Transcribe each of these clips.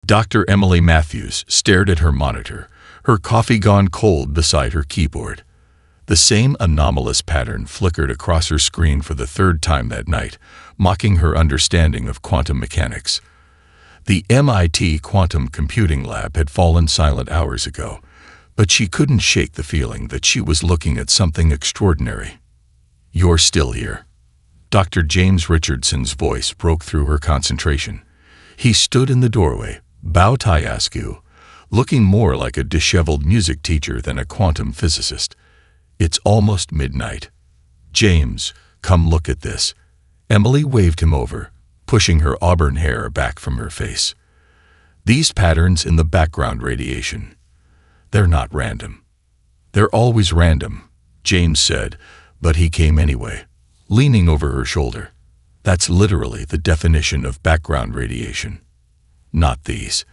Dr. Emily Matthews stared at her monitor, her coffee gone cold beside her keyboard. The same anomalous pattern flickered across her screen for the third time that night, mocking her understanding of quantum mechanics. The MIT Quantum Computing Lab had fallen silent hours ago, but she couldn't shake the feeling that she was looking at something extraordinary. "You're still here." Dr. James Richardson's voice broke through her concentration. He stood in the doorway, bow tie askew, looking more like a disheveled music teacher than a quantum physicist. "It's almost midnight. James, come look at this." Emily waved him over, pushing her auburn hair back from her face. "These patterns in the background radiation. They're not random." "They're always random," James said, but he came anyway, leaning over her shoulder. "That's literally the definition of background radiation." "Not these."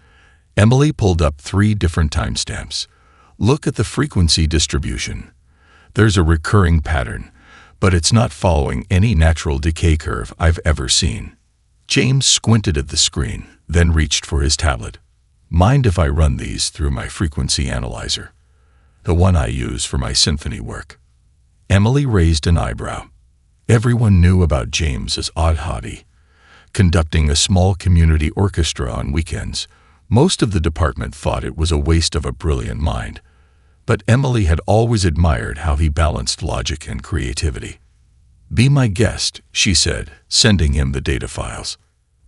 Emily pulled up 3 different timestamps. "Look at the frequency distribution. There's a recurring pattern, but it's not following any natural decay curve I've ever seen." James squinted at the screen, then reached for his tablet. "Mind if I run these through my frequency analyzer? The one I use for my symphony work?" Emily raised an eyebrow. Everyone knew about James's odd hobby, conducting a small community orchestra on weekends. Most of the department thought it was a waste of a brilliant mind, but Emily had always admired how he balanced logic and creativity. "Be my guest," she said, sending him the data files.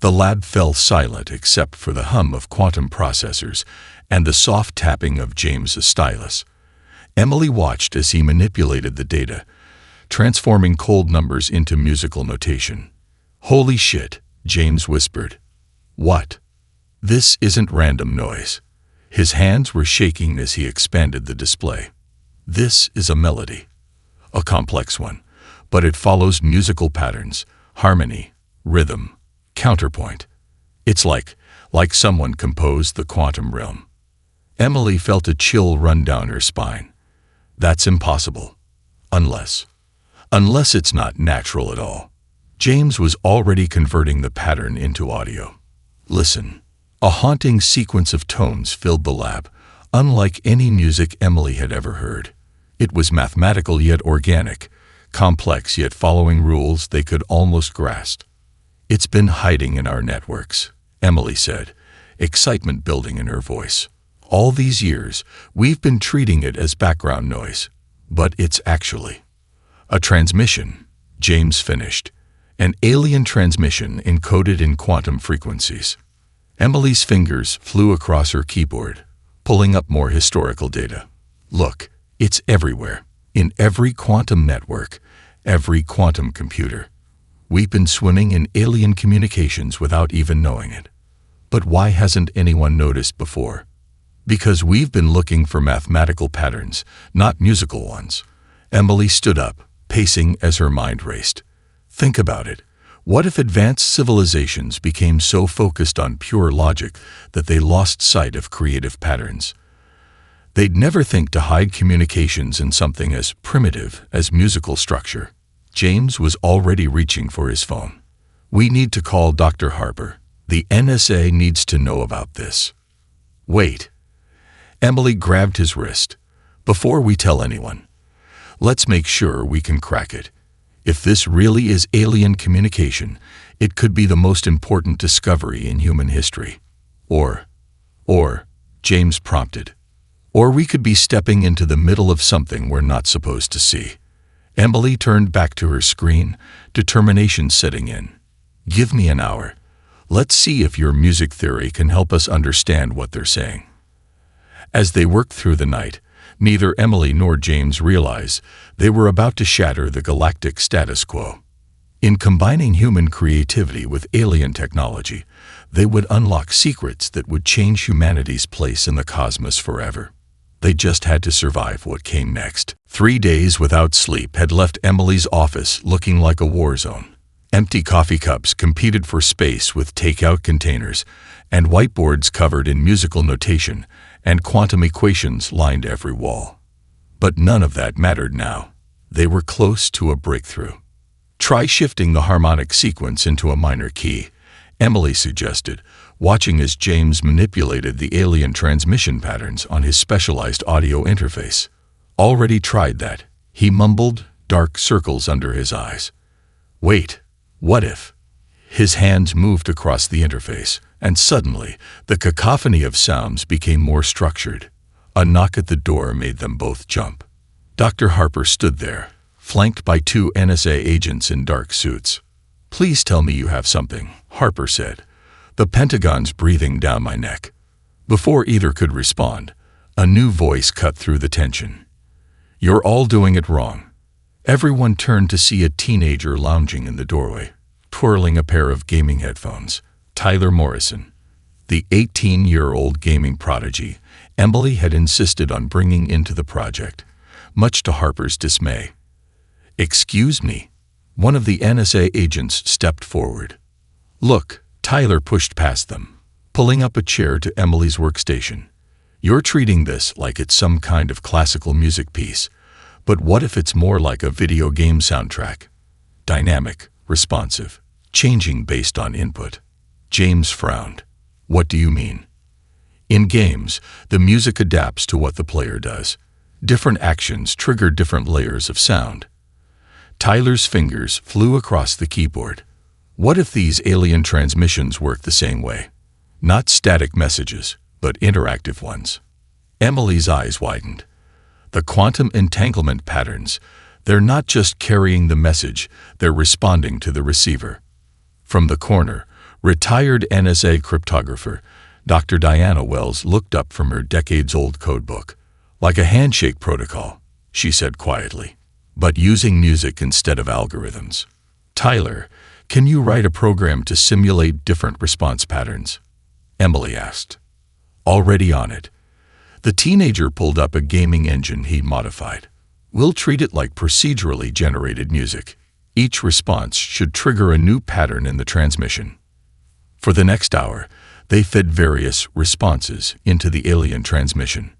The lab fell silent except for the hum of quantum processors and the soft tapping of James's stylus. Emily watched as he manipulated the data, transforming cold numbers into musical notation. "Holy shit," James whispered. "What?" "This isn't random noise." His hands were shaking as he expanded the display. "This is a melody. A complex one, but it follows musical patterns, harmony, rhythm, counterpoint. It's like someone composed the quantum realm." Emily felt a chill run down her spine. "That's impossible. Unless it's not natural at all." James was already converting the pattern into audio. "Listen." A haunting sequence of tones filled the lab, unlike any music Emily had ever heard. It was mathematical yet organic, complex yet following rules they could almost grasp. "It's been hiding in our networks," Emily said, excitement building in her voice. "All these years, we've been treating it as background noise, but it's actually a transmission," James finished. "An alien transmission encoded in quantum frequencies." Emily's fingers flew across her keyboard, pulling up more historical data. "Look, it's everywhere, in every quantum network, every quantum computer. We've been swimming in alien communications without even knowing it. But why hasn't anyone noticed before? Because we've been looking for mathematical patterns, not musical ones." Emily stood up, pacing as her mind raced. "Think about it. What if advanced civilizations became so focused on pure logic that they lost sight of creative patterns? They'd never think to hide communications in something as primitive as musical structure." James was already reaching for his phone. "We need to call Dr. Harper. The NSA needs to know about this." "Wait." Emily grabbed his wrist. "Before we tell anyone, let's make sure we can crack it. If this really is alien communication, it could be the most important discovery in human history. Or, James prompted. "Or we could be stepping into the middle of something we're not supposed to see." Emily turned back to her screen, determination setting in. "Give me an hour. Let's see if your music theory can help us understand what they're saying." As they worked through the night, neither Emily nor James realized they were about to shatter the galactic status quo. In combining human creativity with alien technology, they would unlock secrets that would change humanity's place in the cosmos forever. They just had to survive what came next. 3 days without sleep had left Emily's office looking like a war zone. Empty coffee cups competed for space with takeout containers, and whiteboards covered in musical notation and quantum equations lined every wall. But none of that mattered now. They were close to a breakthrough. "Try shifting the harmonic sequence into a minor key," Emily suggested, watching as James manipulated the alien transmission patterns on his specialized audio interface. "Already tried that," he mumbled, dark circles under his eyes. "Wait, what if?" His hands moved across the interface, and suddenly, the cacophony of sounds became more structured. A knock at the door made them both jump. Dr. Harper stood there, flanked by 2 NSA agents in dark suits. "Please tell me you have something," Harper said. "The Pentagon's breathing down my neck." Before either could respond, a new voice cut through the tension. "You're all doing it wrong." Everyone turned to see a teenager lounging in the doorway, twirling a pair of gaming headphones. Tyler Morrison, the 18-year-old gaming prodigy Emily had insisted on bringing into the project, much to Harper's dismay. "Excuse me." One of the NSA agents stepped forward. "Look," Tyler pushed past them, pulling up a chair to Emily's workstation. "You're treating this like it's some kind of classical music piece, but what if it's more like a video game soundtrack? Dynamic, responsive, changing based on input." James frowned. "What do you mean?" "In games, the music adapts to what the player does. Different actions trigger different layers of sound." Tyler's fingers flew across the keyboard. "What if these alien transmissions work the same way? Not static messages, but interactive ones." Emily's eyes widened. "The quantum entanglement patterns, they're not just carrying the message, they're responding to the receiver." From the corner, retired NSA cryptographer Dr. Diana Wells looked up from her decades-old codebook. "Like a handshake protocol," she said quietly, "but using music instead of algorithms." "Tyler, can you write a program to simulate different response patterns?" Emily asked. "Already on it." The teenager pulled up a gaming engine he'd modified. "We'll treat it like procedurally generated music. Each response should trigger a new pattern in the transmission." For the next hour, they fed various responses into the alien transmission.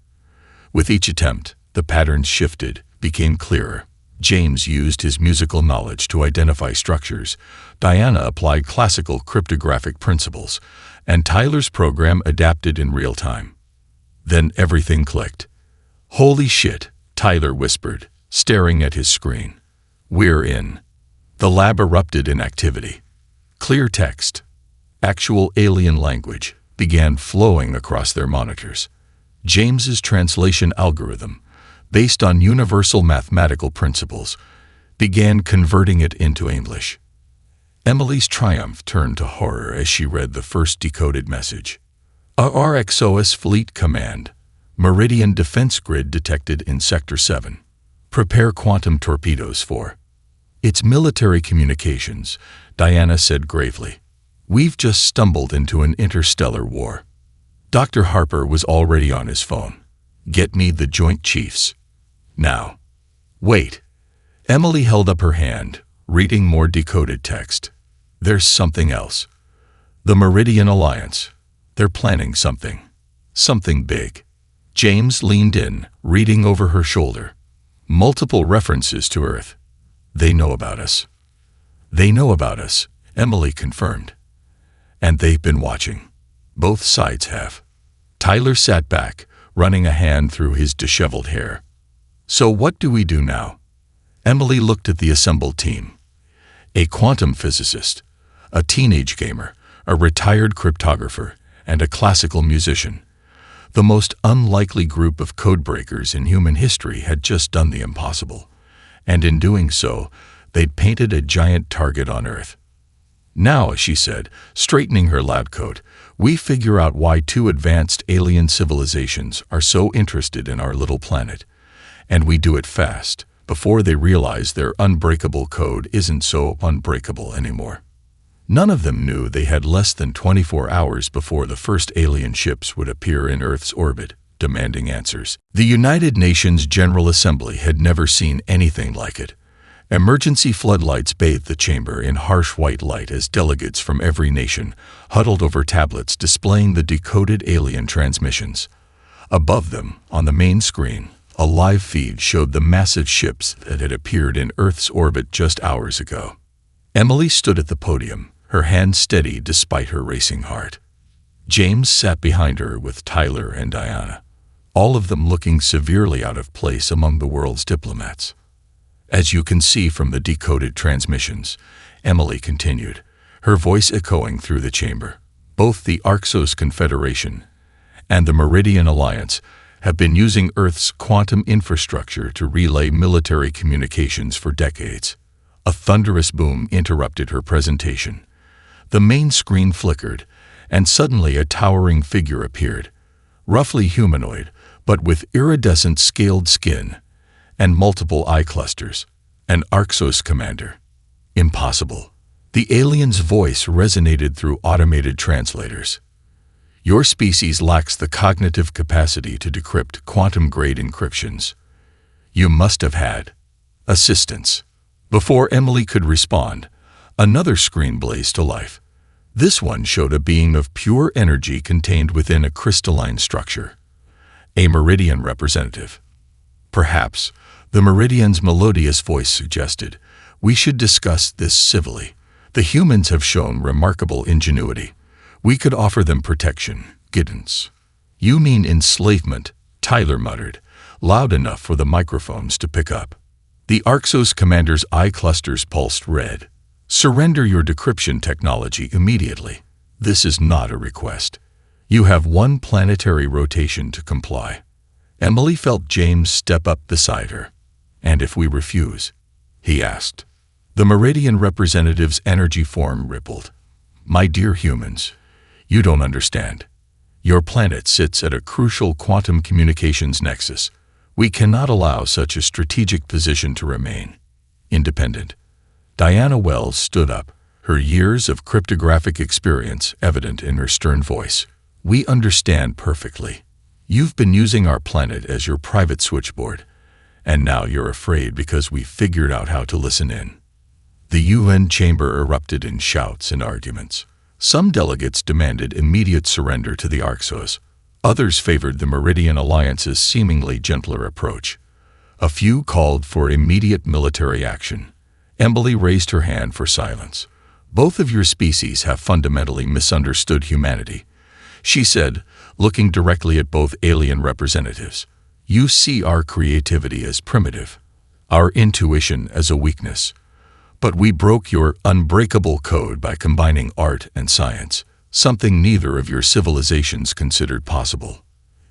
With each attempt, the patterns shifted, became clearer. James used his musical knowledge to identify structures, Diana applied classical cryptographic principles, and Tyler's program adapted in real time. Then everything clicked. "Holy shit," Tyler whispered, staring at his screen. "We're in." The lab erupted in activity. Clear text, actual alien language, began flowing across their monitors. James's translation algorithm, based on universal mathematical principles, began converting it into English. Emily's triumph turned to horror as she read the first decoded message. "A RXOS Fleet Command. Meridian Defense Grid detected in Sector 7. Prepare quantum torpedoes for." "It's military communications," Diana said gravely. "We've just stumbled into an interstellar war." Dr. Harper was already on his phone. "Get me the Joint Chiefs. Now." "Wait." Emily held up her hand, reading more decoded text. "There's something else. The Meridian Alliance. They're planning something. Something big." James leaned in, reading over her shoulder. "Multiple references to Earth. They know about us." "They know about us," Emily confirmed. "And they've been watching. Both sides have." Tyler sat back, running a hand through his disheveled hair. "So what do we do now?" Emily looked at the assembled team. A quantum physicist, a teenage gamer, a retired cryptographer, and a classical musician. The most unlikely group of codebreakers in human history had just done the impossible, and in doing so, they'd painted a giant target on Earth. "Now," she said, straightening her lab coat, "we figure out why 2 advanced alien civilizations are so interested in our little planet. And we do it fast, before they realize their unbreakable code isn't so unbreakable anymore." None of them knew they had less than 24 hours before the first alien ships would appear in Earth's orbit, demanding answers. The United Nations General Assembly had never seen anything like it. Emergency floodlights bathed the chamber in harsh white light as delegates from every nation huddled over tablets displaying the decoded alien transmissions. Above them, on the main screen, a live feed showed the massive ships that had appeared in Earth's orbit just hours ago. Emily stood at the podium, her hand steady despite her racing heart. James sat behind her with Tyler and Diana, all of them looking severely out of place among the world's diplomats. As you can see from the decoded transmissions, Emily continued, her voice echoing through the chamber. Both the Arxos Confederation and the Meridian Alliance have been using Earth's quantum infrastructure to relay military communications for decades. A thunderous boom interrupted her presentation. The main screen flickered, and suddenly a towering figure appeared, roughly humanoid, but with iridescent scaled skin and multiple eye clusters. An Arxos commander. Impossible. The alien's voice resonated through automated translators. Your species lacks the cognitive capacity to decrypt quantum-grade encryptions. You must have had assistance. Before Emily could respond, another screen blazed to life. This one showed a being of pure energy contained within a crystalline structure. A Meridian representative. Perhaps, the Meridian's melodious voice suggested, we should discuss this civilly. The humans have shown remarkable ingenuity. We could offer them protection, guidance. You mean enslavement, Tyler muttered, loud enough for the microphones to pick up. The Arxos commander's eye clusters pulsed red. Surrender your decryption technology immediately. This is not a request. You have one planetary rotation to comply. Emily felt James step up beside her. And if we refuse? He asked. The Meridian representative's energy form rippled. My dear humans, you don't understand. Your planet sits at a crucial quantum communications nexus. We cannot allow such a strategic position to remain independent. Diana Wells stood up, her years of cryptographic experience evident in her stern voice. We understand perfectly. You've been using our planet as your private switchboard, and now you're afraid because we figured out how to listen in. The UN chamber erupted in shouts and arguments. Some delegates demanded immediate surrender to the Arxos. Others favored the Meridian Alliance's seemingly gentler approach. A few called for immediate military action. Emily raised her hand for silence. Both of your species have fundamentally misunderstood humanity, she said, looking directly at both alien representatives. You see our creativity as primitive, our intuition as a weakness. But we broke your unbreakable code by combining art and science, something neither of your civilizations considered possible.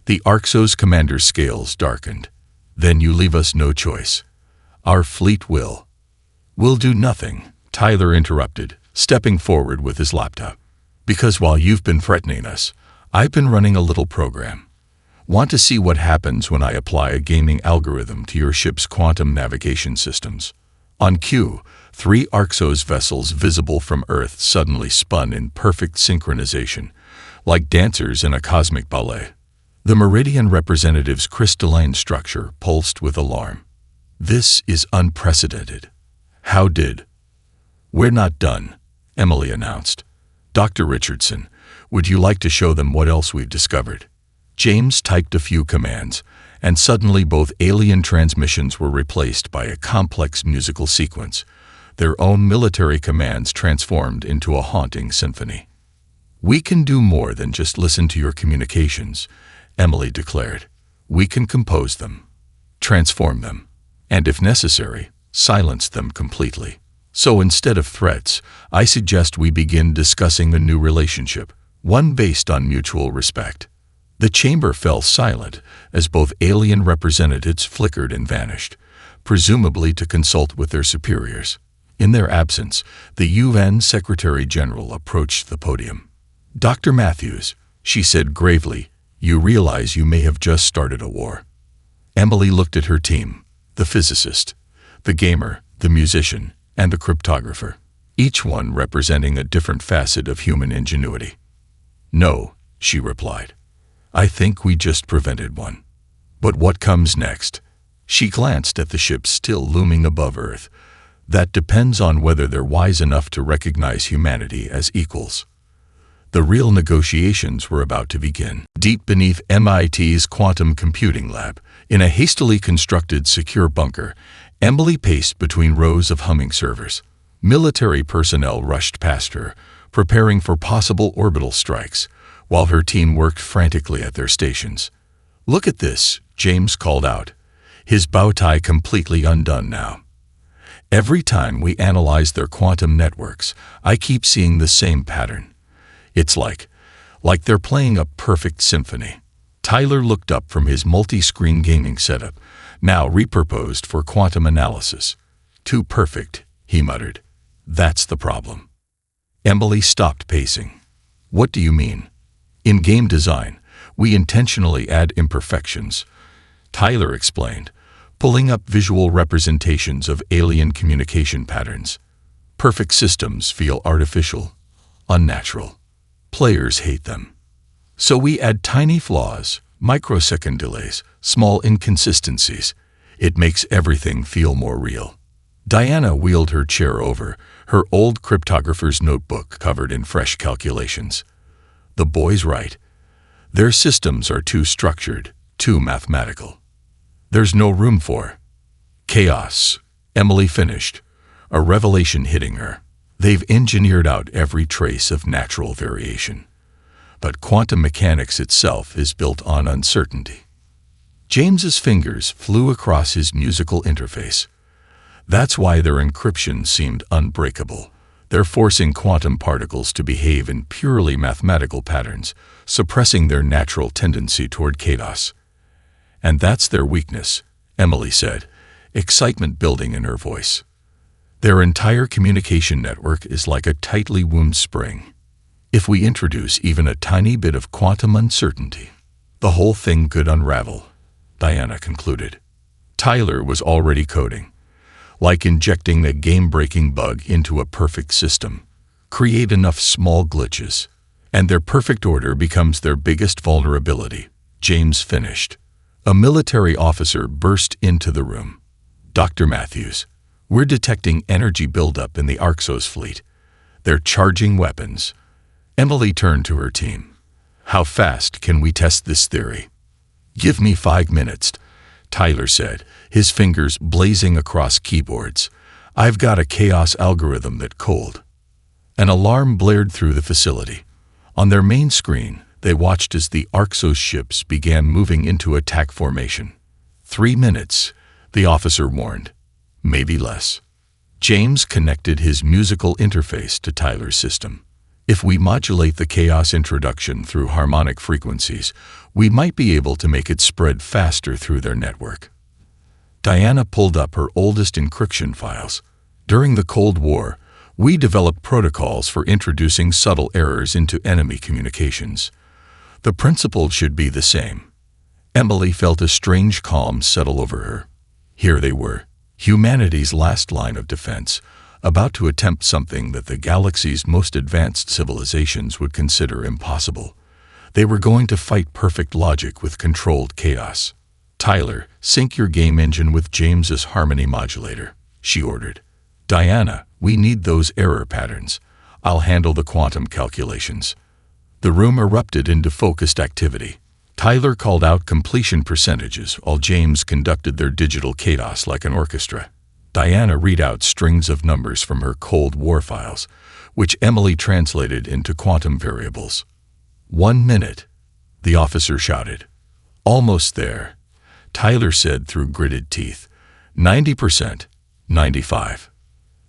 The Arxos commander's scales darkened. Then you leave us no choice. Our fleet will do nothing, Tyler interrupted, stepping forward with his laptop. Because while you've been threatening us, I've been running a little program. Want to see what happens when I apply a gaming algorithm to your ship's quantum navigation systems? On cue, 3 Arxos vessels visible from Earth suddenly spun in perfect synchronization, like dancers in a cosmic ballet. The Meridian representative's crystalline structure pulsed with alarm. This is unprecedented. How did? We're not done, Emily announced. Dr. Richardson, would you like to show them what else we've discovered? James typed a few commands, and suddenly both alien transmissions were replaced by a complex musical sequence, their own military commands transformed into a haunting symphony. We can do more than just listen to your communications, Emily declared. We can compose them, transform them, and if necessary, silence them completely. So instead of threats, I suggest we begin discussing a new relationship, one based on mutual respect. The chamber fell silent as both alien representatives flickered and vanished, presumably to consult with their superiors. In their absence, the UN Secretary-General approached the podium. Dr. Matthews, she said gravely, you realize you may have just started a war. Emily looked at her team, the physicist, the gamer, the musician, and the cryptographer, each one representing a different facet of human ingenuity. No, she replied. I think we just prevented one. But what comes next? She glanced at the ship still looming above Earth. That depends on whether they're wise enough to recognize humanity as equals. The real negotiations were about to begin. Deep beneath MIT's quantum computing lab, in a hastily constructed secure bunker, Emily paced between rows of humming servers. Military personnel rushed past her, preparing for possible orbital strikes, while her team worked frantically at their stations. "Look at this," James called out, his bow tie completely undone now. "Every time we analyze their quantum networks, I keep seeing the same pattern. It's like they're playing a perfect symphony." Tyler looked up from his multi-screen gaming setup, now repurposed for quantum analysis. "Too perfect," he muttered. "That's the problem." Emily stopped pacing. "What do you mean?" "In game design, we intentionally add imperfections," Tyler explained, pulling up visual representations of alien communication patterns. "Perfect systems feel artificial, unnatural. Players hate them. So we add tiny flaws, microsecond delays, small inconsistencies. It makes everything feel more real." Diana wheeled her chair over, her old cryptographer's notebook covered in fresh calculations. "The boy's right. Their systems are too structured, too mathematical. There's no room for chaos," Emily finished, a revelation hitting her. "They've engineered out every trace of natural variation. But quantum mechanics itself is built on uncertainty." James's fingers flew across his musical interface. "That's why their encryption seemed unbreakable. They're forcing quantum particles to behave in purely mathematical patterns, suppressing their natural tendency toward chaos. And that's their weakness," Emily said, excitement building in her voice. "Their entire communication network is like a tightly wound spring. If we introduce even a tiny bit of quantum uncertainty, the whole thing could unravel," Diana concluded. Tyler was already coding. "Like injecting a game-breaking bug into a perfect system. Create enough small glitches, and their perfect order becomes their biggest vulnerability," James finished. A military officer burst into the room. "Dr. Matthews, we're detecting energy buildup in the Orcs fleet. They're charging weapons." Emily turned to her team. "How fast can we test this theory?" "Give me 5 minutes," Tyler said, his fingers blazing across keyboards. "I've got a chaos algorithm that cold." An alarm blared through the facility. On their main screen, they watched as the Orcs ships began moving into attack formation. 3 minutes, the officer warned. "Maybe less." James connected his musical interface to Tyler's system. "If we modulate the chaos introduction through harmonic frequencies, we might be able to make it spread faster through their network." Diana pulled up her oldest encryption files. "During the Cold War, we developed protocols for introducing subtle errors into enemy communications. The principle should be the same." Emily felt a strange calm settle over her. Here they were, humanity's last line of defense, about to attempt something that the galaxy's most advanced civilizations would consider impossible. They were going to fight perfect logic with controlled chaos. "Tyler, sync your game engine with James's harmony modulator," she ordered. "Diana, we need those error patterns. I'll handle the quantum calculations." The room erupted into focused activity. Tyler called out completion percentages while James conducted their digital chaos like an orchestra. Diana read out strings of numbers from her Cold War files, which Emily translated into quantum variables. 1 minute, the officer shouted. "Almost there," Tyler said through gritted teeth. 90%, 95.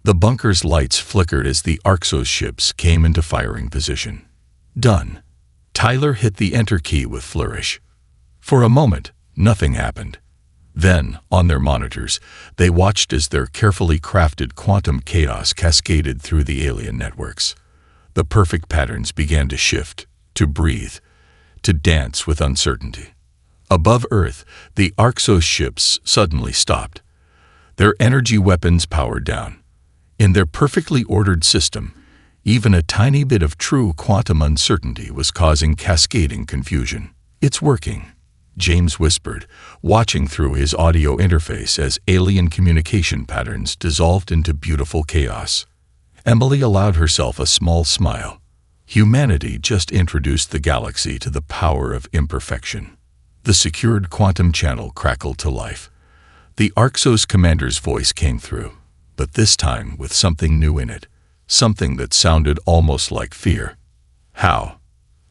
The bunker's lights flickered as the Orcs ships came into firing position. "Done." Tyler hit the enter key with flourish. For a moment, nothing happened. Then, on their monitors, they watched as their carefully crafted quantum chaos cascaded through the alien networks. The perfect patterns began to shift, to breathe, to dance with uncertainty. Above Earth, the Orcs ships suddenly stopped. Their energy weapons powered down. In their perfectly ordered system, even a tiny bit of true quantum uncertainty was causing cascading confusion. "It's working," James whispered, watching through his audio interface as alien communication patterns dissolved into beautiful chaos. Emily allowed herself a small smile. Humanity just introduced the galaxy to the power of imperfection. The secured quantum channel crackled to life. The Orcs' commander's voice came through, but this time with something new in it, something that sounded almost like fear. How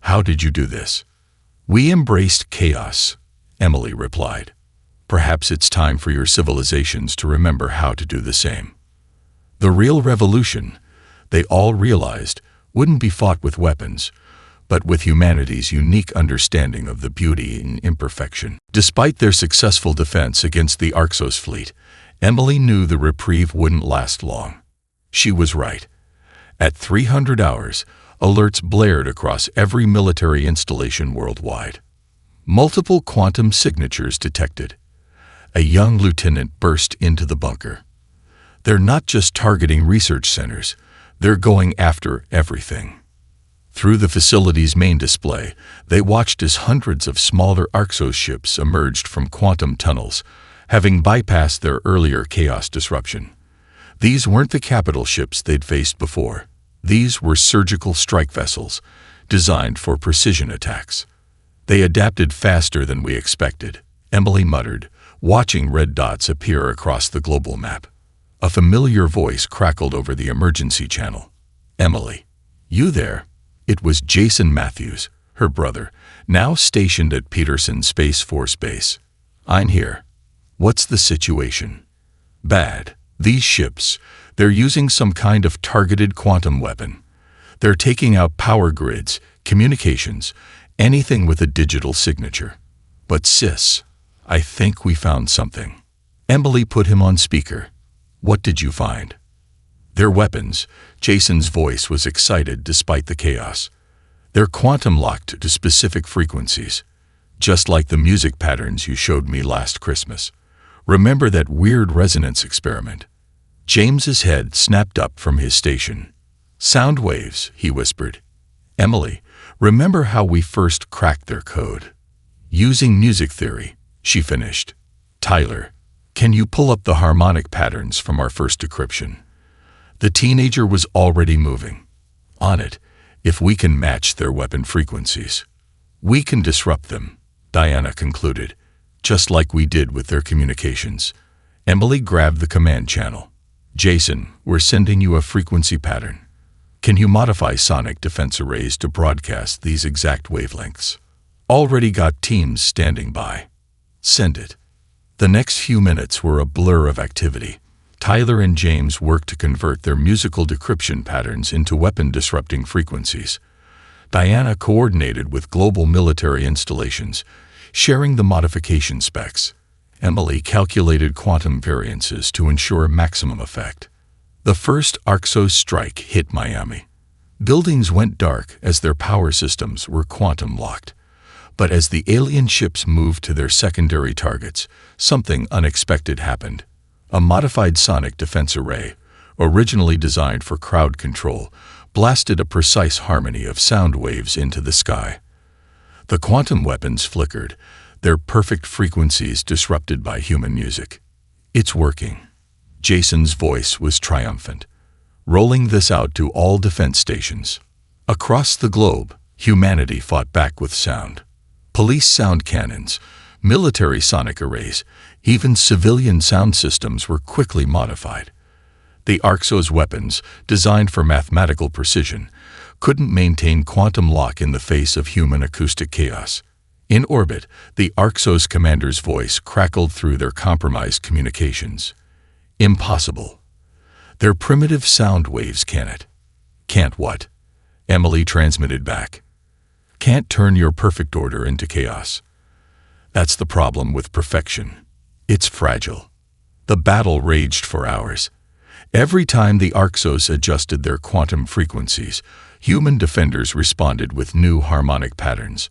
How did you do this? We embraced chaos, Emily replied. Perhaps it's time for your civilizations to remember how to do the same. The real revolution, they all realized, wouldn't be fought with weapons, but with humanity's unique understanding of the beauty in imperfection. Despite their successful defense against the Arxos fleet, Emily knew the reprieve wouldn't last long. She was right. At 300 hours, alerts blared across every military installation worldwide. Multiple quantum signatures detected. A young lieutenant burst into the bunker. They're not just targeting research centers, they're going after everything. Through the facility's main display, they watched as hundreds of smaller Arxos ships emerged from quantum tunnels, having bypassed their earlier chaos disruption. These weren't the capital ships they'd faced before. These were surgical strike vessels, designed for precision attacks. They adapted faster than we expected, Emily muttered, watching red dots appear across the global map. A familiar voice crackled over the emergency channel. Emily, you there? It was Jason Matthews, her brother, now stationed at Peterson Space Force Base. I'm here. What's the situation? Bad. These ships, they're using some kind of targeted quantum weapon. They're taking out power grids, communications, anything with a digital signature. But sis, I think we found something. Emily put him on speaker. What did you find? Their weapons. Jason's voice was excited despite the chaos. They're quantum-locked to specific frequencies, just like the music patterns you showed me last Christmas. Remember that weird resonance experiment? James's head snapped up from his station. Sound waves, he whispered. Emily, remember how we first cracked their code? Using music theory, she finished. Tyler, can you pull up the harmonic patterns from our first decryption? The teenager was already moving. On it, if we can match their weapon frequencies. We can disrupt them, Diana concluded, just like we did with their communications. Emily grabbed the command channel. Jason, we're sending you a frequency pattern. Can you modify sonic defense arrays to broadcast these exact wavelengths? Already got teams standing by. Send it. The next few minutes were a blur of activity. Tyler and James worked to convert their musical decryption patterns into weapon-disrupting frequencies. Diana coordinated with global military installations, sharing the modification specs. Emily calculated quantum variances to ensure maximum effect. The first Arxos strike hit Miami. Buildings went dark as their power systems were quantum-locked. But as the alien ships moved to their secondary targets, something unexpected happened. A modified sonic defense array, originally designed for crowd control, blasted a precise harmony of sound waves into the sky. The quantum weapons flickered, their perfect frequencies disrupted by human music. It's working. Jason's voice was triumphant, rolling this out to all defense stations. Across the globe, humanity fought back with sound. Police sound cannons, military sonic arrays, even civilian sound systems were quickly modified. The Arxos weapons, designed for mathematical precision, couldn't maintain quantum lock in the face of human acoustic chaos. In orbit, the Arxos commander's voice crackled through their compromised communications. Impossible. Their primitive sound waves can't. Can't what? Emily transmitted back. Can't turn your perfect order into chaos. That's the problem with perfection. It's fragile. The battle raged for hours. Every time the Arxos adjusted their quantum frequencies, human defenders responded with new harmonic patterns.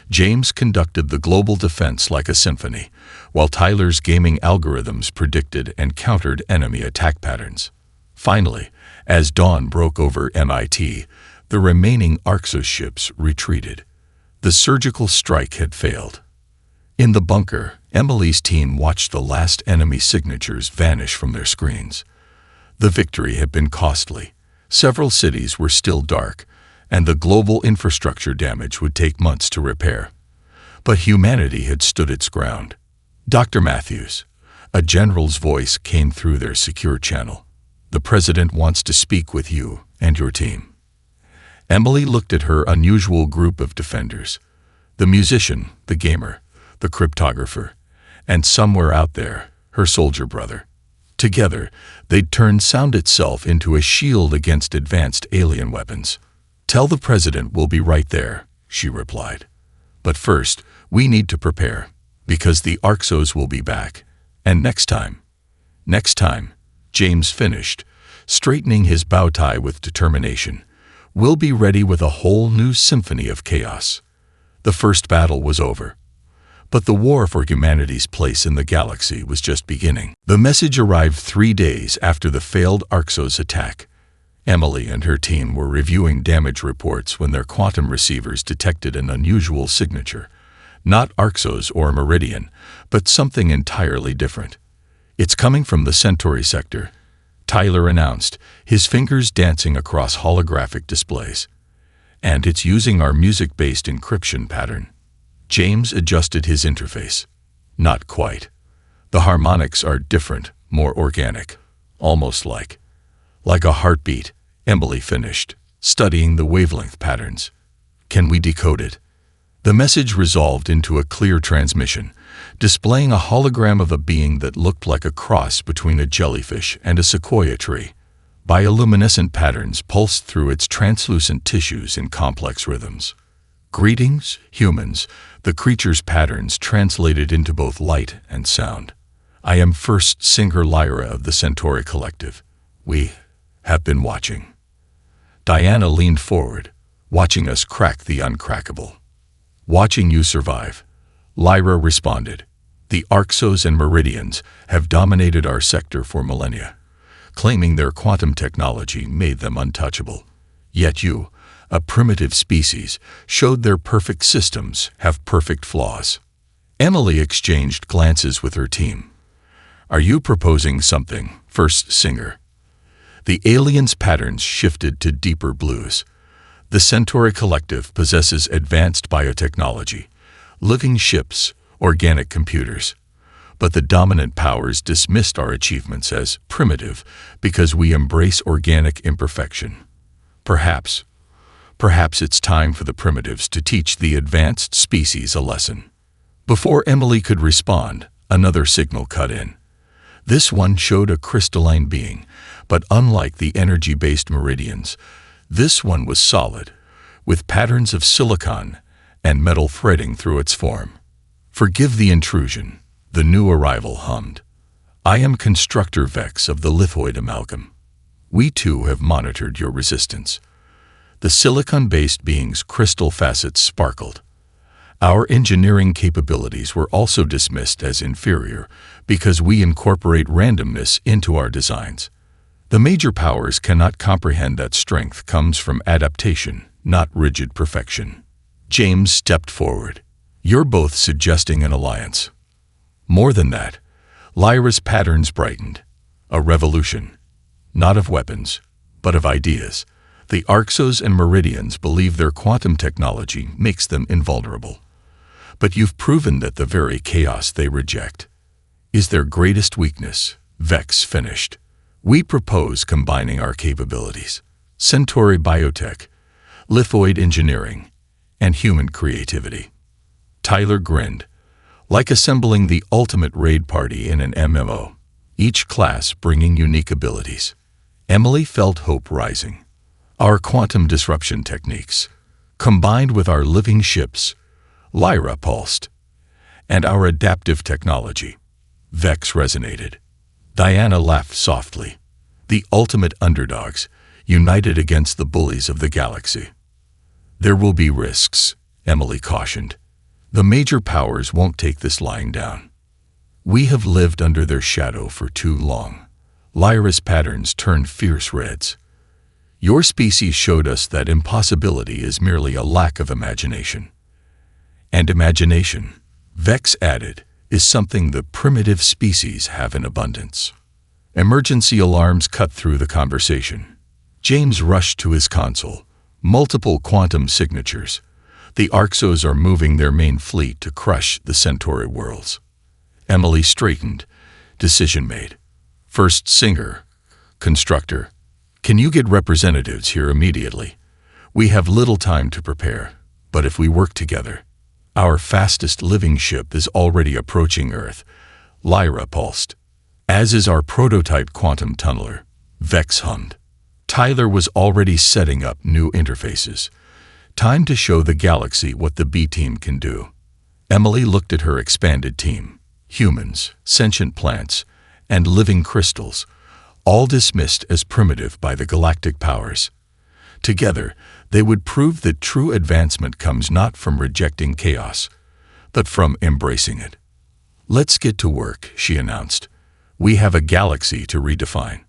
James conducted the global defense like a symphony, while Tyler's gaming algorithms predicted and countered enemy attack patterns. Finally, as dawn broke over MIT, the remaining Arxos ships retreated. The surgical strike had failed. In the bunker, Emily's team watched the last enemy signatures vanish from their screens. The victory had been costly. Several cities were still dark, and the global infrastructure damage would take months to repair. But humanity had stood its ground. Dr. Matthews, a general's voice came through their secure channel. The president wants to speak with you and your team. Emily looked at her unusual group of defenders. The musician, the gamer, the cryptographer, and somewhere out there, her soldier brother. Together, they'd turned sound itself into a shield against advanced alien weapons. "Tell the president we'll be right there," she replied. "But first, we need to prepare, because the Orcs will be back. And next time, James finished, straightening his bow tie with determination, we'll be ready with a whole new symphony of chaos." The first battle was over. But the war for humanity's place in the galaxy was just beginning. The message arrived 3 days after the failed Orcs attack. Emily and her team were reviewing damage reports when their quantum receivers detected an unusual signature. Not Orcs or Meridian, but something entirely different. "It's coming from the Centauri sector," Tyler announced, his fingers dancing across holographic displays. "And it's using our music-based encryption pattern." James adjusted his interface. "Not quite. The harmonics are different, more organic, almost like a heartbeat," Emily finished, studying the wavelength patterns. "Can we decode it?" The message resolved into a clear transmission, displaying a hologram of a being that looked like a cross between a jellyfish and a sequoia tree. Bioluminescent patterns pulsed through its translucent tissues in complex rhythms. "Greetings, humans," the creature's patterns translated into both light and sound. "I am First Singer Lyra of the Centauri Collective. We have been watching." Diana leaned forward, watching us crack the uncrackable. "Watching you survive," Lyra responded. "The Orcs and Meridians have dominated our sector for millennia, claiming their quantum technology made them untouchable. Yet you, a primitive species, showed their perfect systems have perfect flaws." Emily exchanged glances with her team. "Are you proposing something, First Singer?" The aliens' patterns shifted to deeper blues. "The Centauri Collective possesses advanced biotechnology, living ships, organic computers. But the dominant powers dismissed our achievements as primitive because we embrace organic imperfection. Perhaps it's time for the primitives to teach the advanced species a lesson." Before Emily could respond, another signal cut in. This one showed a crystalline being, but unlike the energy-based Meridians, this one was solid, with patterns of silicon and metal threading through its form. "Forgive the intrusion," the new arrival hummed. "I am Constructor Vex of the Lithoid Amalgam. We too have monitored your resistance." The silicon-based being's crystal facets sparkled. "Our engineering capabilities were also dismissed as inferior because we incorporate randomness into our designs. The major powers cannot comprehend that strength comes from adaptation, not rigid perfection." James stepped forward. "You're both suggesting an alliance." "More than that," Lyra's patterns brightened. "A revolution. Not of weapons, but of ideas. The Orcs and Meridians believe their quantum technology makes them invulnerable. But you've proven that the very chaos they reject is their greatest weakness," Vex finished. "We propose combining our capabilities: Centauri biotech, lithoid engineering, and human creativity." Tyler grinned. "Like assembling the ultimate raid party in an MMO, each class bringing unique abilities." Emily felt hope rising. "Our quantum disruption techniques, combined with our living ships," Lyra pulsed. "And our adaptive technology," Vex resonated. Diana laughed softly. "The ultimate underdogs, united against the bullies of the galaxy." "There will be risks," Emily cautioned. "The major powers won't take this lying down. We have lived under their shadow for too long." Lyra's patterns turned fierce reds. "Your species showed us that impossibility is merely a lack of imagination." "And imagination," Vex added, "is something the primitive species have in abundance." Emergency alarms cut through the conversation. James rushed to his console. Multiple quantum signatures. The Orcs are moving their main fleet to crush the Centauri worlds. Emily straightened. Decision made. "First Singer, Constructor, can you get representatives here immediately? We have little time to prepare, but if we work together, our fastest living ship is already approaching Earth, Lyra pulsed. As is our prototype quantum tunneler, Vex hummed. Tyler was already setting up new interfaces. Time to show the galaxy what the B-team can do. Emily looked at her expanded team. Humans, sentient plants, and living crystals, all dismissed as primitive by the galactic powers. Together, they would prove that true advancement comes not from rejecting chaos, but from embracing it. "Let's get to work," she announced. "We have a galaxy to redefine."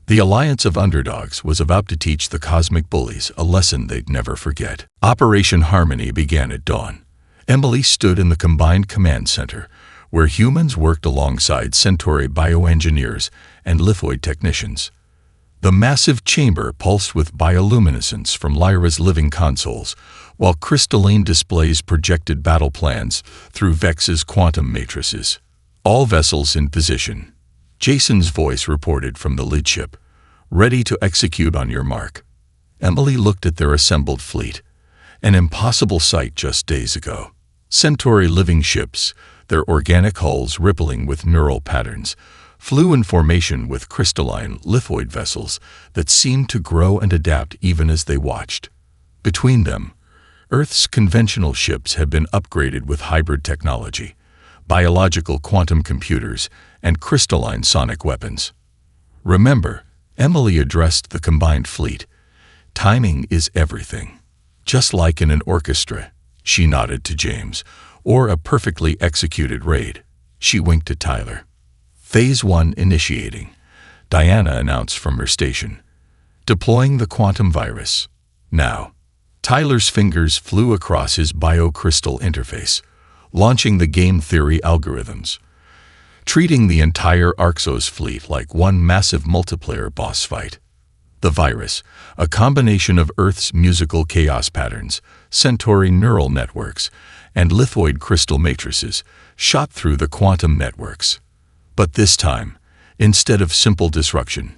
The Alliance of Underdogs was about to teach the cosmic bullies a lesson they'd never forget. Operation Harmony began at dawn. Emily stood in the combined command center, where humans worked alongside Centauri bioengineers and lithoid technicians. The massive chamber pulsed with bioluminescence from Lyra's living consoles, while crystalline displays projected battle plans through Vex's quantum matrices. "All vessels in position," Jason's voice reported from the lead ship. "Ready to execute on your mark." Emily looked at their assembled fleet, an impossible sight just days ago. Centauri living ships, their organic hulls rippling with neural patterns, flew in formation with crystalline lithoid vessels that seemed to grow and adapt even as they watched. Between them, Earth's conventional ships had been upgraded with hybrid technology, biological quantum computers, and crystalline sonic weapons. "Remember," Emily addressed the combined fleet, "timing is everything. Just like in an orchestra," she nodded to James, "or a perfectly executed raid." She winked at Tyler. "Phase 1 initiating," Diana announced from her station. "Deploying the quantum virus. Now." Tyler's fingers flew across his biocrystal interface, launching the game theory algorithms, treating the entire Arxos fleet like one massive multiplayer boss fight. The virus, a combination of Earth's musical chaos patterns, Centauri neural networks, and lithoid crystal matrices, shot through the quantum networks. But this time, instead of simple disruption,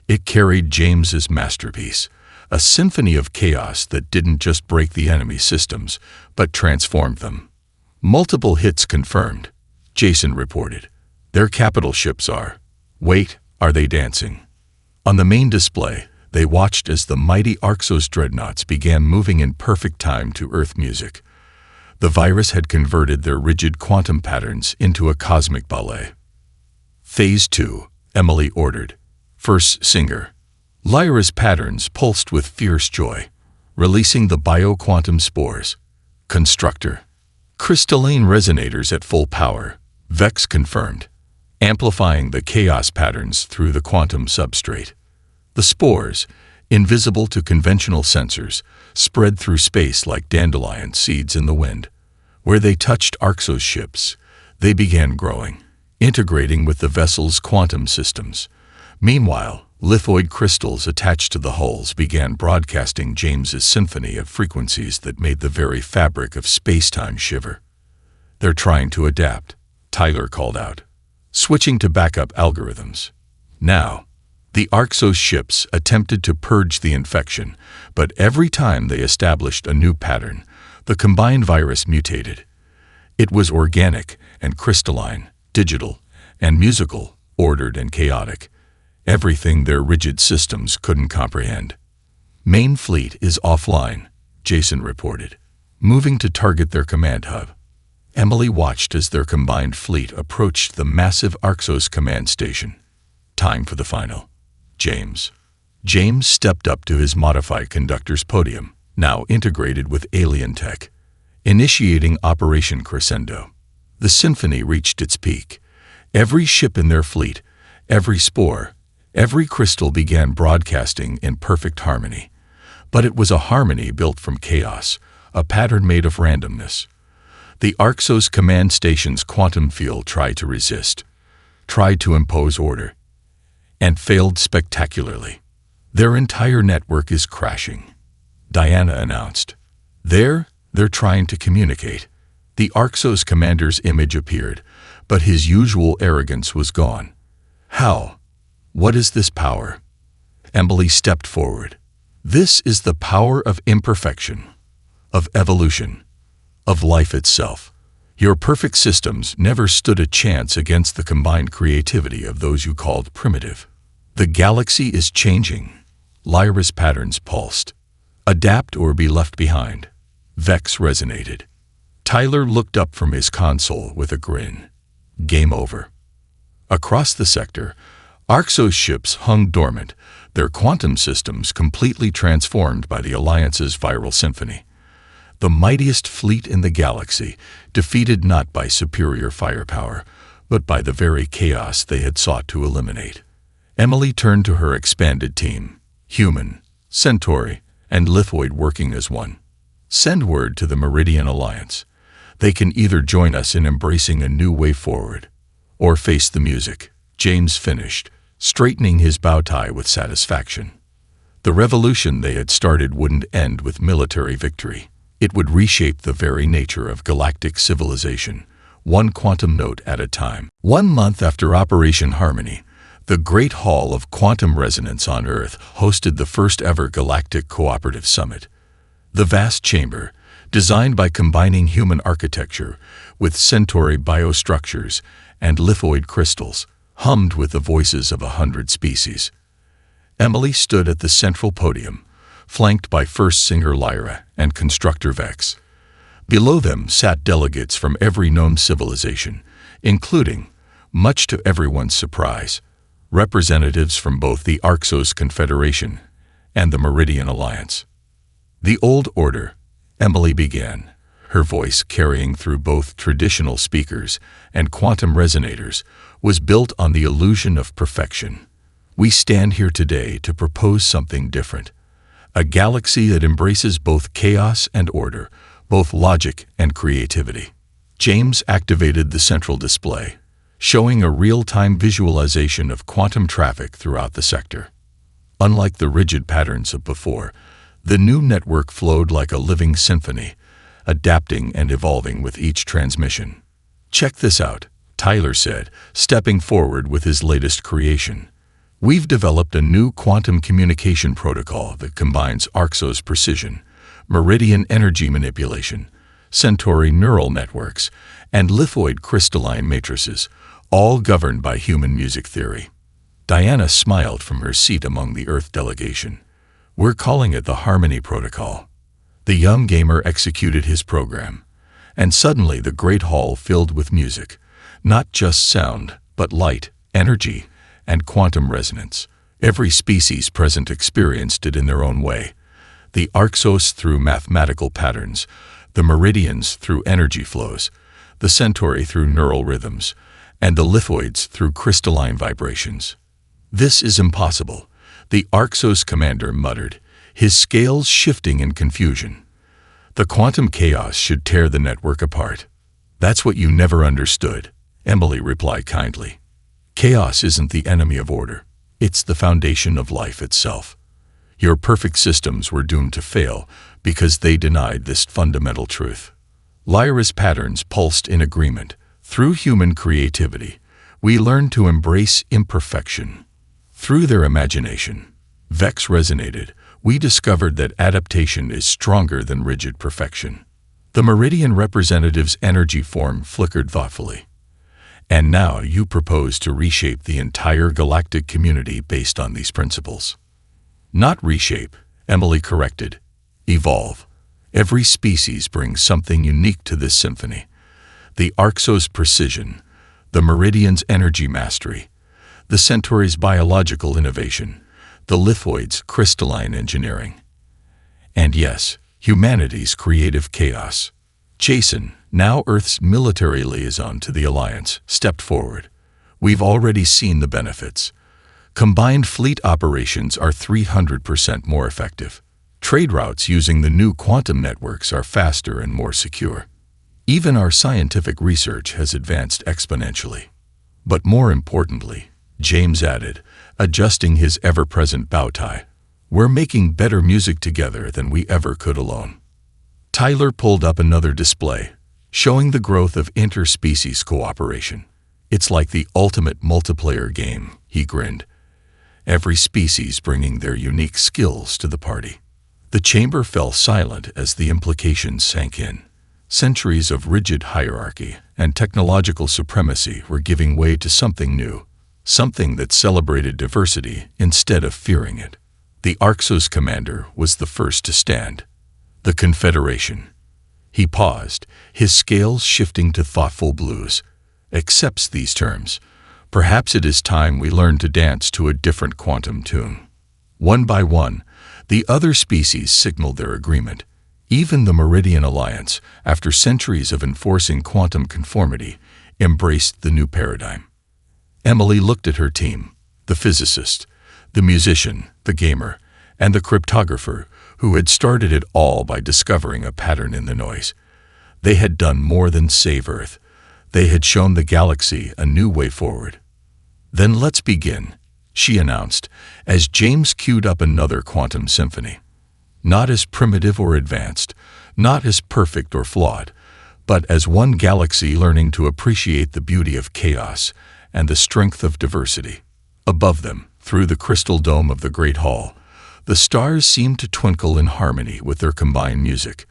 it carried James's masterpiece, a symphony of chaos that didn't just break the enemy systems, but transformed them. "Multiple hits confirmed," Jason reported. "Their capital ships are." "Wait, are they dancing?" On the main display, they watched as the mighty Arxos dreadnoughts began moving in perfect time to Earth music. The virus had converted their rigid quantum patterns into a cosmic ballet. "Phase 2, Emily ordered. First singer." Lyra's patterns pulsed with fierce joy, releasing the bioquantum spores. "Constructor." "Crystalline resonators at full power," Vex confirmed, amplifying the chaos patterns through the quantum substrate. The spores, invisible to conventional sensors, spread through space like dandelion seeds in the wind. Where they touched Arxos ships, they began growing, integrating with the vessel's quantum systems. Meanwhile, lithoid crystals attached to the hulls began broadcasting James's symphony of frequencies that made the very fabric of space-time shiver. "They're trying to adapt," Tyler called out, switching to backup algorithms. Now, the Arxos ships attempted to purge the infection, but every time they established a new pattern, the combined virus mutated. It was organic and crystalline, digital and musical, ordered and chaotic. Everything their rigid systems couldn't comprehend. "Main fleet is offline," Jason reported, moving to target their command hub. Emily watched as their combined fleet approached the massive Arxos command station. "Time for the final." "James." James stepped up to his modified conductor's podium, now integrated with alien tech, initiating Operation Crescendo. The symphony reached its peak. Every ship in their fleet, every spore, every crystal began broadcasting in perfect harmony. But it was a harmony built from chaos, a pattern made of randomness. The Arxos command station's quantum field tried to resist, tried to impose order, and failed spectacularly. "Their entire network is crashing," Diana announced. They're trying to communicate." The Arxos commander's image appeared, but his usual arrogance was gone. "How? What is this power?" Emily stepped forward. This is the power of imperfection, of evolution, of life itself. Your perfect systems never stood a chance against the combined creativity of those you called primitive. The galaxy is changing. Lyra's patterns pulsed. Adapt or be left behind. Vex resonated. Tyler looked up from his console with a grin. Game over. Across the sector, Arxos ships hung dormant, their quantum systems completely transformed by the Alliance's viral symphony. The mightiest fleet in the galaxy, defeated not by superior firepower, but by the very chaos they had sought to eliminate. Emily turned to her expanded team, human, Centauri, and Lithoid working as one. Send word to the Meridian Alliance. They can either join us in embracing a new way forward, or face the music. James finished, straightening his bow tie with satisfaction. The revolution they had started wouldn't end with military victory. It would reshape the very nature of galactic civilization, one quantum note at a time. 1 month after Operation Harmony, the Great Hall of Quantum Resonance on Earth hosted the first-ever Galactic Cooperative Summit. The vast chamber, designed by combining human architecture with Centauri biostructures and lithoid crystals, hummed with the voices of 100 species. Emily stood at the central podium, flanked by first singer Lyra and constructor Vex. Below them sat delegates from every known civilization, including, much to everyone's surprise, representatives from both the Arxos Confederation and the Meridian Alliance. The Old Order, Emily began, her voice carrying through both traditional speakers and quantum resonators, was built on the illusion of perfection. We stand here today to propose something different. A galaxy that embraces both chaos and order, both logic and creativity. James activated the central display, showing a real-time visualization of quantum traffic throughout the sector. Unlike the rigid patterns of before, the new network flowed like a living symphony, adapting and evolving with each transmission. Check this out, Tyler said, stepping forward with his latest creation. We've developed a new quantum communication protocol that combines Arxos precision, Meridian energy manipulation, Centauri neural networks, and lithoid crystalline matrices, all governed by human music theory. Diana smiled from her seat among the Earth delegation. We're calling it the Harmony Protocol. The young gamer executed his program, and suddenly the great hall filled with music, not just sound, but light, energy, and quantum resonance. Every species present experienced it in their own way. The Arxos through mathematical patterns, the Meridians through energy flows, the Centauri through neural rhythms, and the lithoids through crystalline vibrations. This is impossible, the Arxos commander muttered, his scales shifting in confusion. The quantum chaos should tear the network apart. That's what you never understood, Emily replied kindly. Chaos isn't the enemy of order. It's the foundation of life itself. Your perfect systems were doomed to fail because they denied this fundamental truth. Lyra's patterns pulsed in agreement. Through human creativity, we learned to embrace imperfection. Through their imagination, Vex resonated. We discovered that adaptation is stronger than rigid perfection. The Meridian representative's energy form flickered thoughtfully. And now you propose to reshape the entire galactic community based on these principles. Not reshape, Emily corrected. Evolve. Every species brings something unique to this symphony. The Arxos precision, the Meridian's energy mastery, the Centauri's biological innovation, the lithoid's crystalline engineering. And yes, humanity's creative chaos. Jason, now Earth's military liaison to the Alliance, stepped forward. We've already seen the benefits. Combined fleet operations are 300% more effective. Trade routes using the new quantum networks are faster and more secure. Even our scientific research has advanced exponentially. But more importantly, James added, adjusting his ever-present bow tie, we're making better music together than we ever could alone. Tyler pulled up another display, showing the growth of interspecies cooperation. It's like the ultimate multiplayer game, he grinned. every species bringing their unique skills to the party. The chamber fell silent as the implications sank in. Centuries of rigid hierarchy and technological supremacy were giving way to something new, something that celebrated diversity instead of fearing it. The Arxos commander was the first to stand. The Confederation. He paused, his scales shifting to thoughtful blues. Accepts these terms. Perhaps it is time we learn to dance to a different quantum tune. One by one, the other species signaled their agreement. Even the Meridian Alliance, after centuries of enforcing quantum conformity, embraced the new paradigm. Emily looked at her team, the physicist, the musician, the gamer, and the cryptographer, who had started it all by discovering a pattern in the noise. They had done more than save Earth. They had shown the galaxy a new way forward. "Then let's begin," she announced, as James queued up another quantum symphony. Not as primitive or advanced, not as perfect or flawed, but as one galaxy learning to appreciate the beauty of chaos and the strength of diversity. Above them, through the crystal dome of the Great Hall, the stars seemed to twinkle in harmony with their combined music,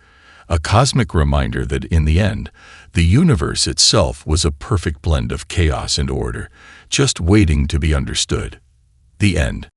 a cosmic reminder that in the end, the universe itself was a perfect blend of chaos and order, just waiting to be understood. The end.